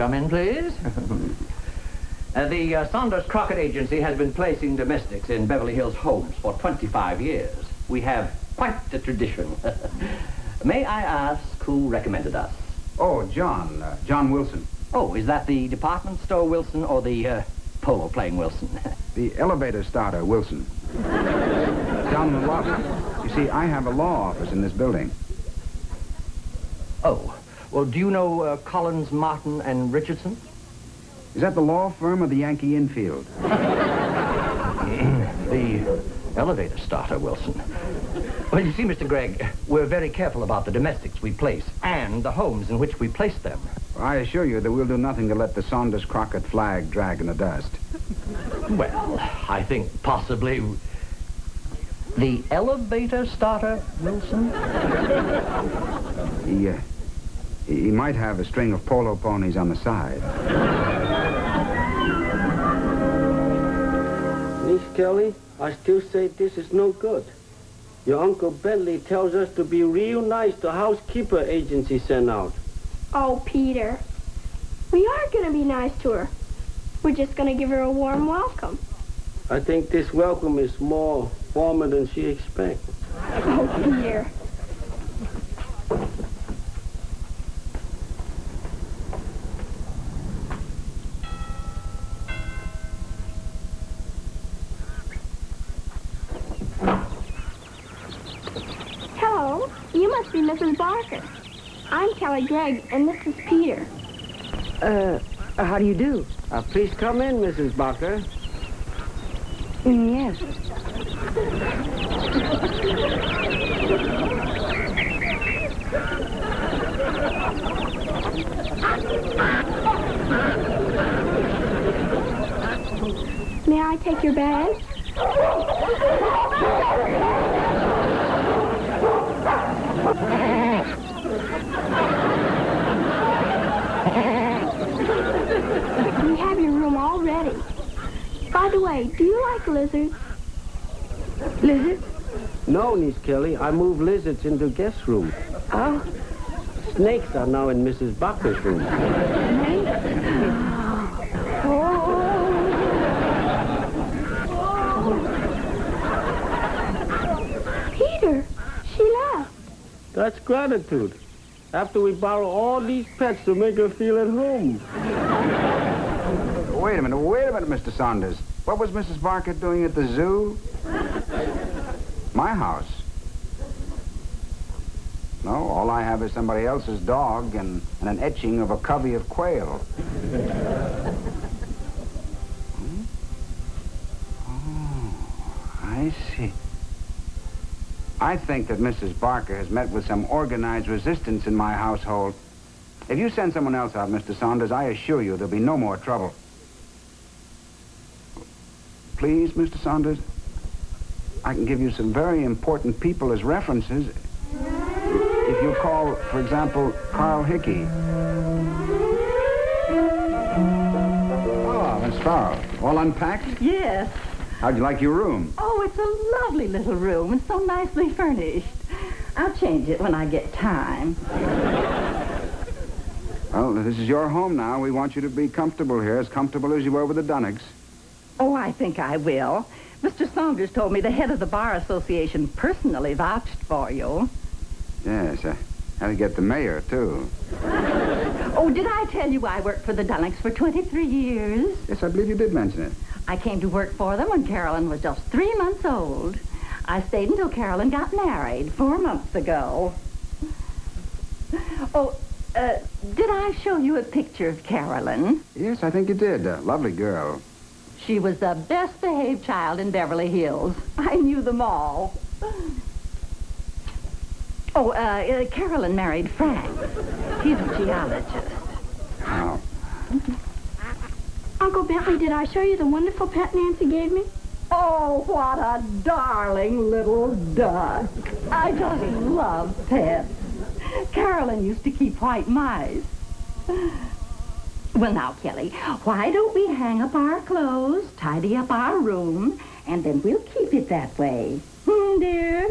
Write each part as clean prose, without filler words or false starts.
Come in, please. The Saunders Crockett Agency has been placing domestics in Beverly Hills homes for 25 years. We have quite the tradition. May I ask who recommended us? Oh, John Wilson. Oh, is that the department store Wilson or the polo-playing Wilson? The elevator starter, Wilson. Down in the lobby. You see, I have a law office in this building. Oh, well, do you know Collins, Martin, and Richardson? Is that the law firm or the Yankee infield? The elevator starter, Wilson. Well, you see, Mr. Gregg, we're very careful about the domestics we place and the homes in which we place them. I assure you that we'll do nothing to let the Saunders Crockett flag drag in the dust. Well, I think possibly the elevator starter, Wilson? He might have a string of polo ponies on the side. Miss Kelly, I still say this is no good. Your Uncle Bentley tells us to be real nice to housekeeper agency sent out. Oh, Peter. We are going to be nice to her. We're just going to give her a warm welcome. I think this welcome is more warmer than she expects. Oh, Peter. Hello. You must be Mrs. Barker. I'm Kelly Gregg, and this is Peter. How do you do? Please come in, Mrs. Barker. Yes. May I take your bag? We have your room all ready. By the way, do you like lizards? Lizards? No, Miss Kelly, I moved lizards into guest room. Oh. Snakes are now in Mrs. Barker's room. Peter, she left. That's gratitude. After we borrow all these pets to make her feel at home. Wait a minute, Mr. Saunders. What was Mrs. Barker doing at the zoo? My house. No, all I have is somebody else's dog and an etching of a covey of quail. Oh, I see. I think that Mrs. Barker has met with some organized resistance in my household. If you send someone else out, Mr. Saunders, I assure you there'll be no more trouble. Please, Mr. Saunders, I can give you some very important people as references. If you call, for example, Carl Hickey. Oh, Miss Farrell, all unpacked? Yes. How'd you like your room? Oh, it's a lovely little room and so nicely furnished. I'll change it when I get time. Well, this is your home now. We want you to be comfortable here, as comfortable as you were with the Dunnocks. Oh, I think I will. Mr. Saunders told me the head of the Bar Association personally vouched for you. Yes, I had to get the mayor, too. Oh, did I tell you I worked for the Dunnocks for 23 years? Yes, I believe you did mention it. I came to work for them when Carolyn was just 3 months old. I stayed until Carolyn got married 4 months ago. Oh, did I show you a picture of Carolyn? Yes, I think you did. A lovely girl. She was the best behaved child in Beverly Hills. I knew them all. Oh, Carolyn married Frank. He's a geologist. Oh. Uncle Bentley, did I show you the wonderful pet Nancy gave me? Oh, what a darling little duck. I just love pets. Carolyn used to keep white mice. Well, now, Kelly, why don't we hang up our clothes, tidy up our room, and then we'll keep it that way. Dear?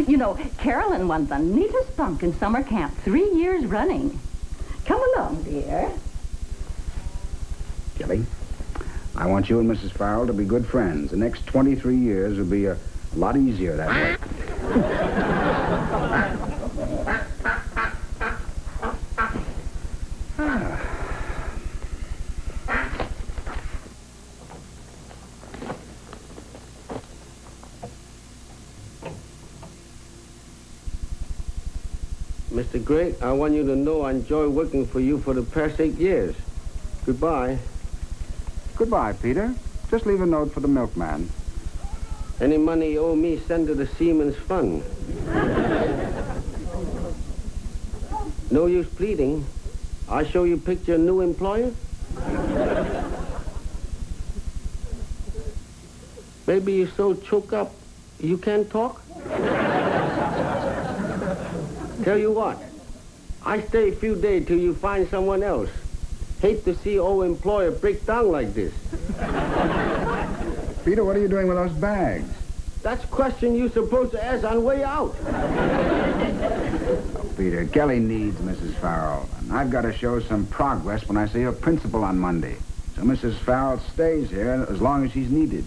You know, Carolyn won the neatest bunk in summer camp 3 years running. Come along, dear. Kelly, I want you and Mrs. Farrell to be good friends. The next 23 years will be a lot easier that way. Mr. Gray, I want you to know I enjoy working for you for the past 8 years. Goodbye. Goodbye, Peter. Just leave a note for the milkman. Any money you owe me, send to the Seamen's Fund. No use pleading. I show you picture new employer? Maybe you're so choked up you can't talk? Tell you what, I stay a few days till you find someone else. Hate to see old employer break down like this. Peter, what are you doing with those bags? That's a question you're supposed to ask on way out. Oh, Peter, Kelly needs Mrs. Farrell, and I've got to show some progress when I see her principal on Monday. So Mrs. Farrell stays here as long as she's needed.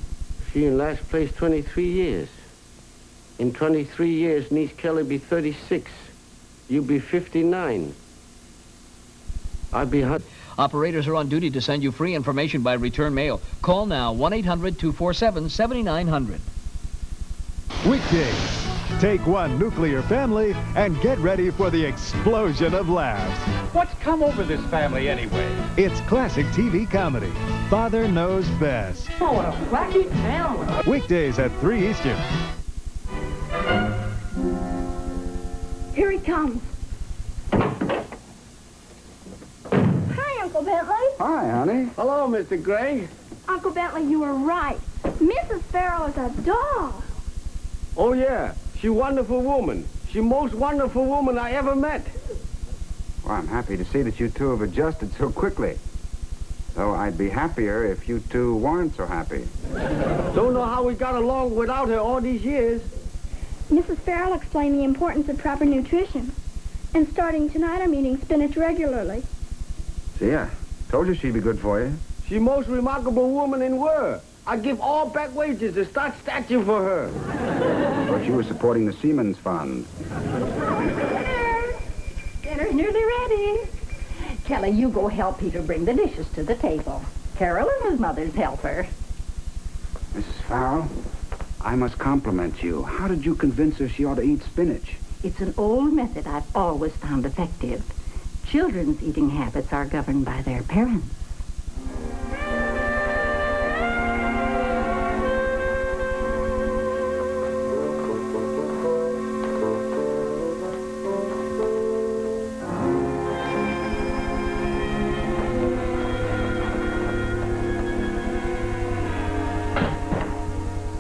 She in last place 23 years. In 23 years, niece Kelly be 36. You be 59. I'd be hot. Operators are on duty to send you free information by return mail. Call now, 1-800-247-7900. Weekdays. Take one nuclear family and get ready for the explosion of laughs. What's come over this family anyway? It's classic TV comedy. Father Knows Best. Oh, what a wacky family. Weekdays at 3 Eastern. Here he comes. Hi, Uncle Bentley. Hi, honey. Hello, Mr. Gray. Uncle Bentley, you were right. Mrs. Farrell is a doll. Oh, yeah. She wonderful woman. She most wonderful woman I ever met. Well, I'm happy to see that you two have adjusted so quickly. Though I'd be happier if you two weren't so happy. Don't know how we got along without her all these years. Mrs. Farrell explained the importance of proper nutrition. And starting tonight, I'm eating spinach regularly. See, I told you she'd be good for you. She most remarkable woman in world. I give all back wages to start statue for her. But you were supporting the Seamen's Fund. Dinner's nearly ready. Kelly, you go help Peter bring the dishes to the table. Carol is his mother's helper. Mrs. Farrell, I must compliment you. How did you convince her she ought to eat spinach? It's an old method I've always found effective. Children's eating habits are governed by their parents.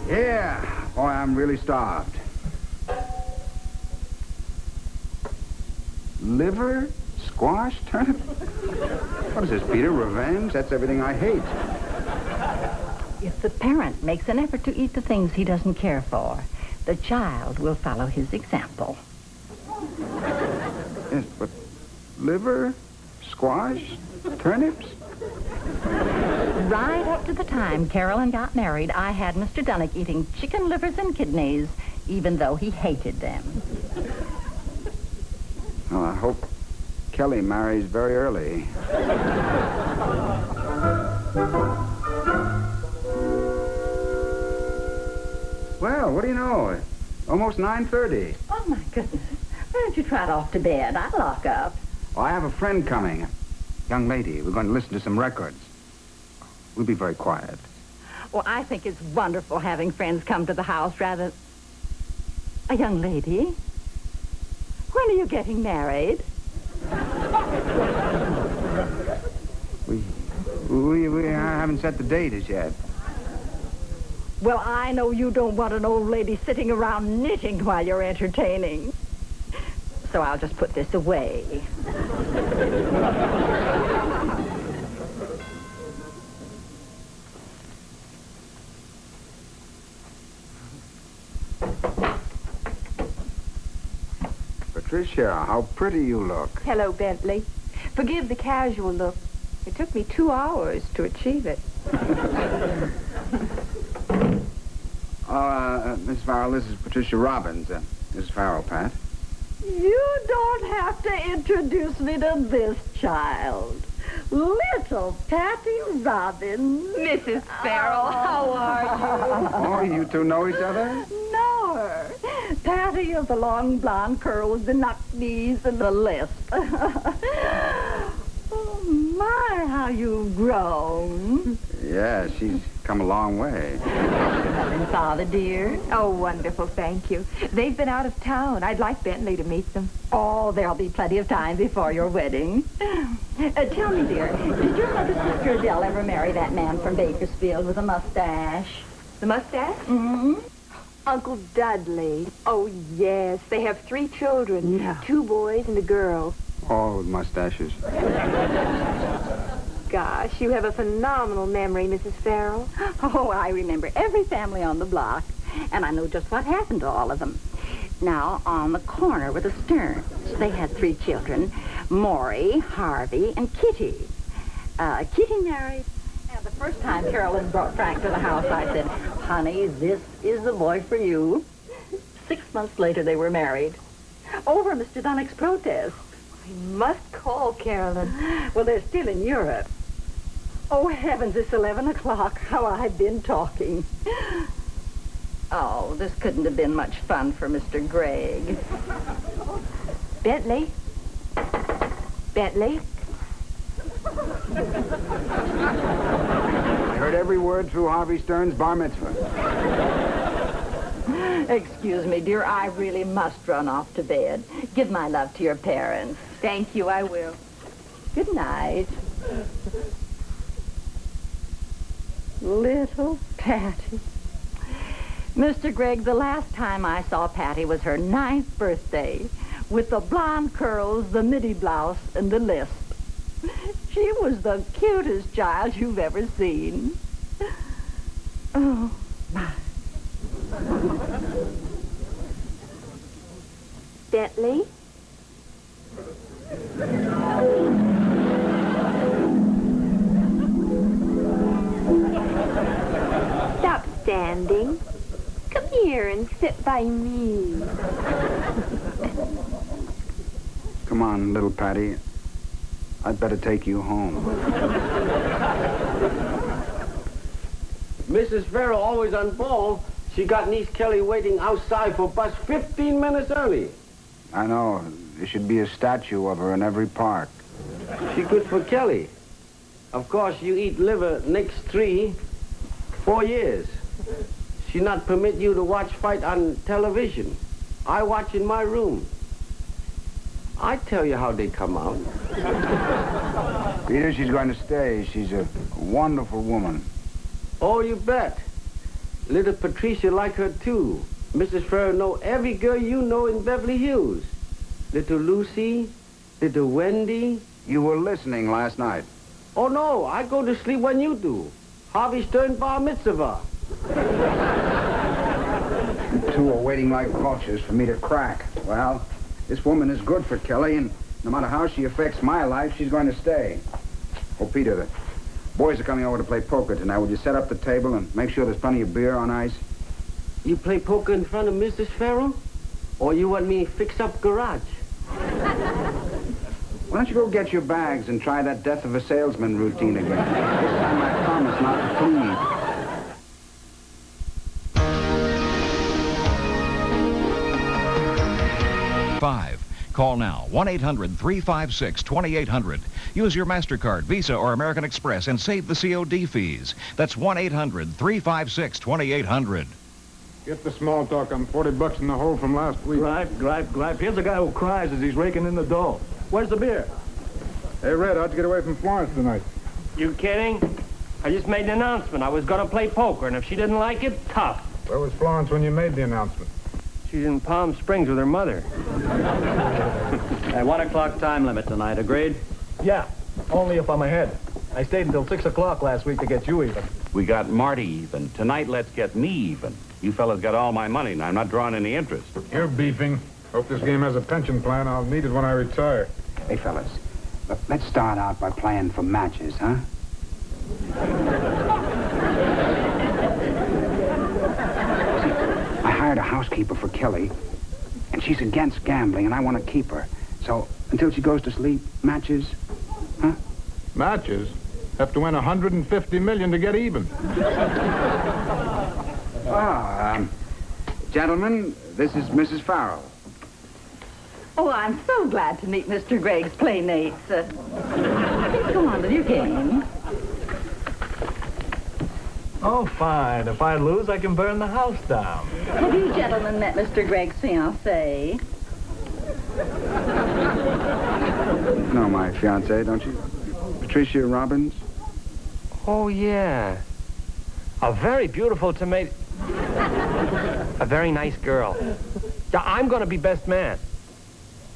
Yeah. Boy, I'm really starved. Liver? Squash? Turnip? What is this, Peter? Revenge? That's everything I hate. If the parent makes an effort to eat the things he doesn't care for, the child will follow his example. Yes, but liver? Squash? Turnips? Right up to the time Carolyn got married, I had Mr. Dunnick eating chicken livers and kidneys, even though he hated them. Well, I hope Kelly marries very early. Well, what do you know? Almost 9:30. Oh, my goodness. Why don't you trot off to bed? I'll lock up. Well, I have a friend coming. Young lady. We're going to listen to some records. We'll be very quiet. Well, I think it's wonderful having friends come to the house rather... A young lady? When are you getting married? We haven't set the date as yet. Well, I know you don't want an old lady sitting around knitting while you're entertaining. So I'll just put this away. Patricia, how pretty you look. Hello, Bentley. Forgive the casual look. It took me 2 hours to achieve it. Miss Farrell, this is Patricia Robbins. Miss Farrell, Pat. You don't have to introduce me to this child. Little Patty Robbins. Mrs. Farrell, how are you? Oh, you two know each other? Know her. Patty of the long blonde curls, the knock knees, and the lisp. Oh, my, how you've grown. Yeah, she's come a long way. And father, dear? Oh, wonderful, thank you. They've been out of town. I'd like Bentley to meet them. Oh, there'll be plenty of time before your wedding. Tell me, dear, did your mother's sister Adele ever marry that man from Bakersfield with a mustache? The mustache? Mm-hmm. Uncle Dudley. Oh, yes. They have 3 children. Yeah. 2 boys and a girl. All with mustaches. Gosh, you have a phenomenal memory, Mrs. Farrell. Oh, I remember every family on the block, and I know just what happened to all of them. Now, on the corner were the Stearns. They had 3 children, Maury, Harvey, and Kitty. Kitty married, and the first time Carolyn brought Frank to the house, I said, honey, this is the boy for you. 6 months later, they were married. Over Mr. Dunnick's protest. I must call Carolyn. Well, they're still in Europe. Oh, heavens, it's 11 o'clock. How I've been talking. Oh, this couldn't have been much fun for Mr. Gregg. Bentley? Bentley? I heard every word through Harvey Stern's bar mitzvah. Excuse me, dear. I really must run off to bed. Give my love to your parents. Thank you, I will. Good night. Little Patty. Mr. Gregg, the last time I saw Patty was her 9th birthday, with the blonde curls, the midi blouse, and the lisp. She was the cutest child you've ever seen. Oh, my. Bentley? Stop standing. Come here and sit by me. Come on, little Patty. I'd better take you home. Mrs. Farrell always on ball. She got niece Kelly waiting outside for bus 15 minutes early. I know. There should be a statue of her in every park. She good for Kelly. Of course, you eat liver next 4 years. She not permit you to watch fight on television. I watch in my room. I tell you how they come out. Peter, she's going to stay. She's a wonderful woman. Oh, you bet. Little Patricia like her, too. Mrs. Farrell know every girl you know in Beverly Hills. Little Lucy, little Wendy. You were listening last night. Oh, no, I go to sleep when you do. Harvey Stern bar mitzvah. You two are waiting like vultures for me to crack. Well, this woman is good for Kelly, and no matter how she affects my life, she's going to stay. Oh, Peter, the boys are coming over to play poker tonight. Would you set up the table and make sure there's plenty of beer on ice? You play poker in front of Mrs. Farrell? Or you want me to fix up garage? Why don't you go get your bags and try that death of a salesman routine again? This time I promise not to plead. Call now, 1-800-356-2800. Use your MasterCard, Visa, or American Express and save the COD fees. That's 1-800-356-2800. Get the small talk. I'm $40 in the hole from last week. Gripe. Here's a guy who cries as he's raking in the dough. Where's the beer? Hey, Red, how'd you get away from Florence tonight? You kidding? I just made an announcement. I was going to play poker, and if she didn't like it, tough. Where was Florence when you made the announcement? She's in Palm Springs with her mother. Hey, 1 o'clock time limit tonight, agreed? Yeah, only if I'm ahead. I stayed until 6 o'clock last week to get you even. We got Marty even. Tonight, let's get me even. You fellas got all my money, and I'm not drawing any interest. You're beefing. Hope this game has a pension plan. I'll need it when I retire. Hey, fellas, Let's start out by playing for matches, huh? See, I hired a housekeeper for Kelly, and she's against gambling, and I want to keep her. So, until she goes to sleep, matches, huh? Matches? Have to win $150 million to get even. Gentlemen, this is Mrs. Farrell. Oh, I'm so glad to meet Mr. Gregg's playmates. Please go on with your game. Oh, fine. If I lose, I can burn the house down. Have you gentlemen met Mr. Gregg's fiancée? No, my fiancée, don't you? Patricia Robbins? Oh, yeah. A very beautiful tomato. A very nice girl. Yeah, I'm going to be best man.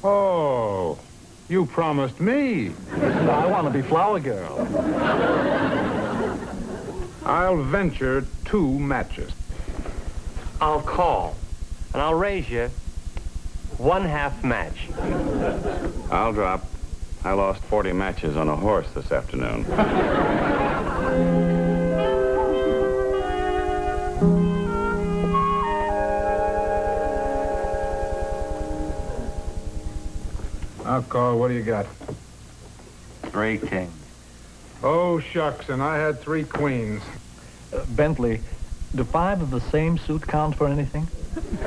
Oh, you promised me. I want to be flower girl. I'll venture 2 matches. I'll call, and I'll raise you 1/2 match. I'll drop. I lost 40 matches on a horse this afternoon. I'll call. What do you got? 3 kings. Oh, shucks, and I had 3 queens. Bentley, do 5 of the same suit count for anything?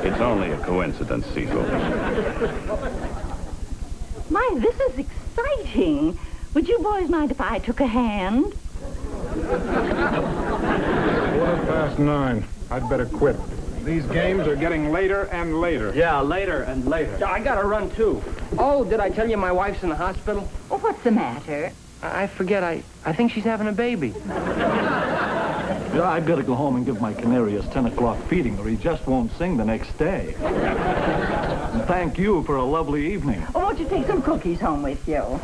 It's only a coincidence, Cecil. My, this is exciting. Would you boys mind if I took a hand? 9:15. I'd better quit. These games are getting later and later. Yeah, later and later. I got to run, too. Oh, did I tell you my wife's in the hospital? Oh, what's the matter? I forget. I think she's having a baby. Yeah, I better go home and give my canary his 10 o'clock feeding, or he just won't sing the next day. And thank you for a lovely evening. Oh, won't you take some cookies home with you?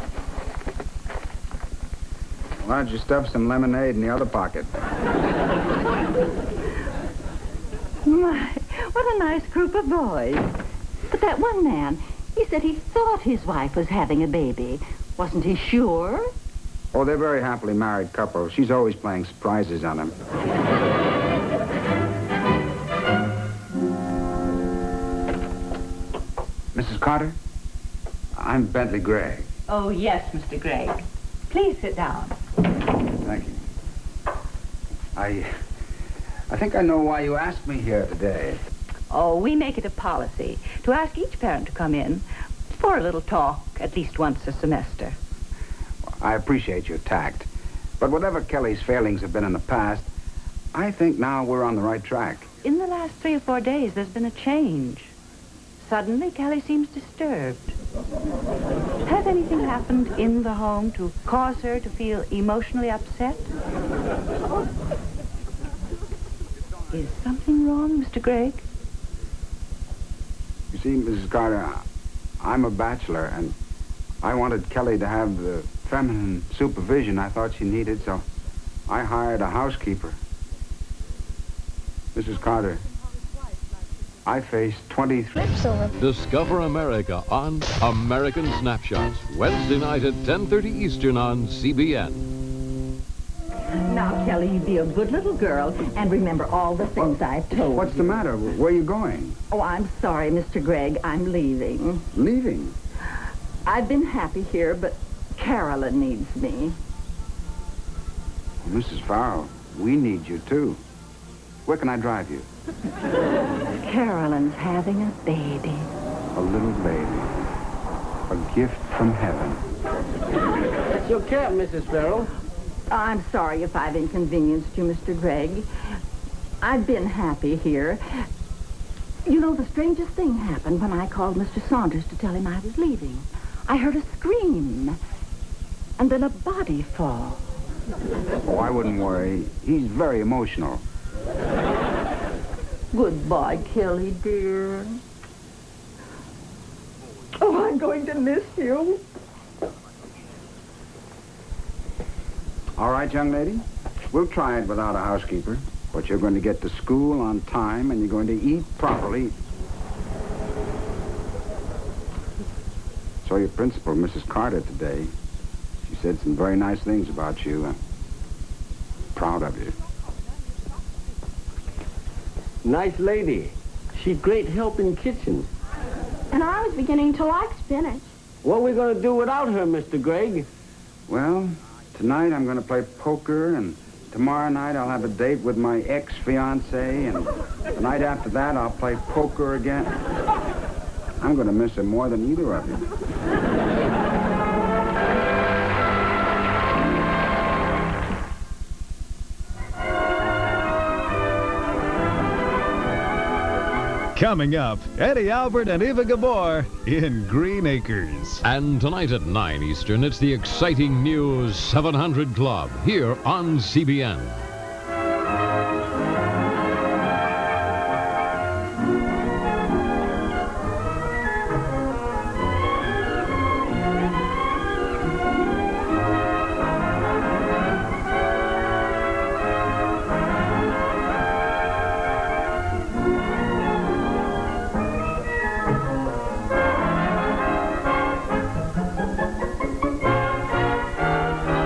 Why don't you stuff some lemonade in the other pocket? My, what a nice group of boys. But that one man, he said he thought his wife was having a baby. Wasn't he sure? Oh, they're a very happily married couple. She's always playing surprises on him. Mrs. Carter, I'm Bentley Gregg. Oh, yes, Mr. Gregg. Please sit down. Thank you. I think I know why you asked me here today. Oh, we make it a policy to ask each parent to come in for a little talk at least once a semester. I appreciate your tact. But whatever Kelly's failings have been in the past, I think now we're on the right track. In the last 3 or 4 days, there's been a change. Suddenly, Kelly seems disturbed. Has anything happened in the home to cause her to feel emotionally upset? Is something wrong, Mr. Gregg? You see, Mrs. Carter, I'm a bachelor, and I wanted Kelly to have the feminine supervision I thought she needed, so I hired a housekeeper. Mrs. Carter, I faced 23... Discover America on American Snapshots, Wednesday night at 10:30 Eastern on CBN. Now, Kelly, you be a good little girl and remember all the things I've told What's the matter? Where are you going? Oh, I'm sorry, Mr. Gregg. I'm leaving. Leaving? I've been happy here, but Carolyn needs me. Mrs. Farrell, we need you, too. Where can I drive you? Carolyn's having a baby. A little baby. A gift from heaven. That's your cab, Mrs. Farrell. I'm sorry if I've inconvenienced you, Mr. Gregg. I've been happy here. You know, the strangest thing happened when I called Mr. Saunders to tell him I was leaving. I heard a scream, and then a body fall. Oh, I wouldn't worry. He's very emotional. Goodbye, Kelly, dear. Oh, I'm going to miss you. All right, young lady. We'll try it without a housekeeper. But you're going to get to school on time, and you're going to eat properly. Saw your principal, Mrs. Carter, today. said some very nice things about you. I'm proud of you. Nice lady. She great help in kitchen. And I was beginning to like spinach. What are we going to do without her, Mr. Gregg? Well, tonight I'm going to play poker, and tomorrow night I'll have a date with my ex-fiancée, and the night after that I'll play poker again. I'm going to miss her more than either of you. Coming up, Eddie Albert and Eva Gabor in Green Acres. And tonight at 9 Eastern, it's the exciting News 700 Club here on CBN.